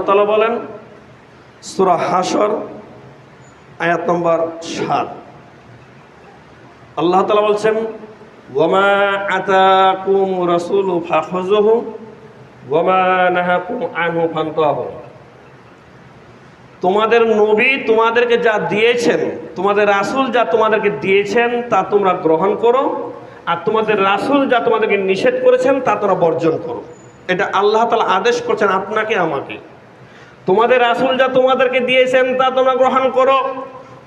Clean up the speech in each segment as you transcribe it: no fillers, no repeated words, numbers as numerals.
তাআলা বলেন সূরা হাশর আয়াত নম্বর 7, আল্লাহ তাআলা বলছেন ওয়ামা আতাকুম রাসূলু ফাখুযুহু ওয়ামা নাহাকুম আনহু ফান্তাহু। তোমাদের নবী তোমাদেরকে যা দিয়েছেন, তোমাদের রাসূল যা তোমাদেরকে দিয়েছেন তা তোমরা গ্রহণ করো, আর তোমাদের রাসূল যা তোমাদেরকে নিষেধ করেছেন তা তোমরা বর্জন করো। এটা আল্লাহ তাআলা আদেশ করছেন আপনাকে আমাকে। তোমাদের রাসূল যা তোমাদেরকে দিয়েছেন তা তোমরা গ্রহণ করো,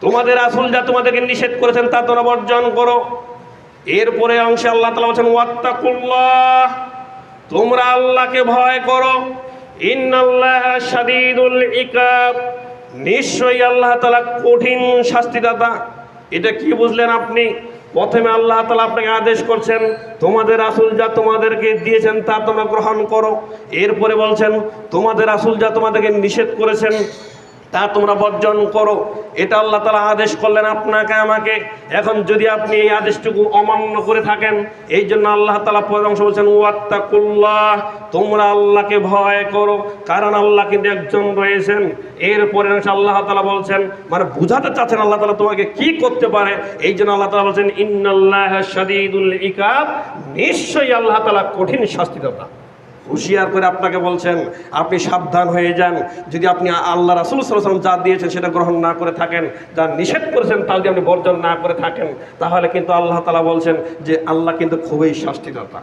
তোমাদের রাসূল যা তোমাদেরকে নিষেধ করেছেন তা তোমরা বর্জন করো। এরপরে অংশে আল্লাহ তাআলা বলেন ওয়াত্তাকুল্লাহ, তোমরা আল্লাহকে ভয় করো, ইন্নাল্লাহা শাদীদুল ইকাব, নিশ্চয়ই আল্লাহ তাআলা কঠিন শাস্তিদাতা। এটা কি বুঝলেন আপনি? প্রথমে আল্লাহ তাআলা আপনাকে আদেশ করছেন তোমাদের রাসূল যা তোমাদেরকে দিয়েছেন তা তোমরা গ্রহণ করো। এরপরে বলছেন তোমাদের রাসূল যা তোমাদেরকে নিষেধ করেছেন তা তোমরা বর্জন করো। এটা আল্লাহ তাআলা আদেশ করলেন আপনাকে আমাকে। এখন যদি আপনি এই আদেশটুকু অমান্য করে থাকেন, এই জন্য আল্লাহ তাআলা পরের অংশ বলছেন ওয়াত্তাকুল্লাহ, তোমরা আল্লাহকে ভয় করো, কারণ আল্লাহ কিন্তু একজন রয়েছেন। এরপরে আল্লাহ তাআলা বলছেন, মানে বুঝাতে চাচ্ছেন আল্লাহ তাআলা তোমাকে কি করতে পারে। এই জন্য আল্লাহ তাআলা বলছেন ইন্নাল্লাহা শাদীদুল ইকাব, নিশ্চয়ই আল্লাহ তাআলা কঠিন শাস্তিদাতা। হুঁশিয়ার করে আপনাকে বলছেন আপনি সাবধান হয়ে যান। যদি আপনি আল্লাহ রাসূল সাল্লাল্লাহু আলাইহি ওয়াসাল্লাম যা দিয়েছেন সেটা গ্রহণ না করে থাকেন, যা নিষেধ করেছেন তা যদি আপনি বর্জন না করে থাকেন, তাহলে কিন্তু আল্লাহ তাআলা বলছেন যে আল্লাহ কিন্তু খুবই শাস্তিদাতা।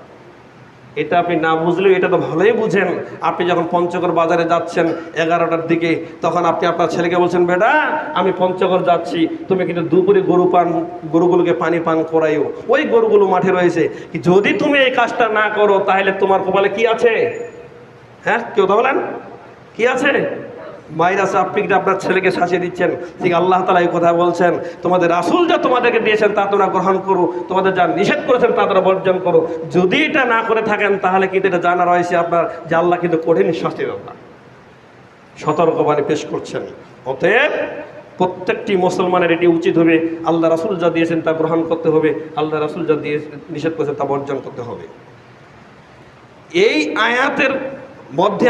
এটা আপনি না বুঝলেও এটা তো ভালোই বুঝেন। আপনি যখন পঞ্চগড় বাজারে যাচ্ছেন 11টার দিকে, তখন আপনি আপনার ছেলেকে বলছেন বেটা আমি পঞ্চগড় যাচ্ছি, তুমি কিন্তু দুপুরে গরুগুলোকে পানি পান করাইও, ওই গরুগুলো মাঠে রয়েছে। যদি তুমি এই কাজটা না করো তাহলে তোমার কপালে কি আছে? হ্যাঁ, কেউ তো বলেন কি আছে? মায়ের আছে। আপনি আপনার ছেলেকে শাসিয়ে দিচ্ছেন। ঠিক আল্লাহ তাআলা এই কথা বলছেন তোমাদের রাসূল যা তোমাদেরকে দিয়েছেন তা তোমরা গ্রহণ করো, তোমাদের যা নিষেধ করেছেন তা তোমরা বর্জন করো। যদি এটা না করে থাকেন তাহলে কিন্তু এটা জানা রয়েছে আপনার যে আল্লাহ কিন্তু কঠিন শাস্তিদাতা। সতর্কবাণী পেশ করছেন। অতএব প্রত্যেকটি মুসলমানের এটি উচিত হবে আল্লাহ রাসূল যা দিয়েছেন তা গ্রহণ করতে হবে, আল্লাহ রাসূল যা দিয়ে নিষেধ করেছেন তা বর্জন করতে হবে। এই আয়াতের মধ্যে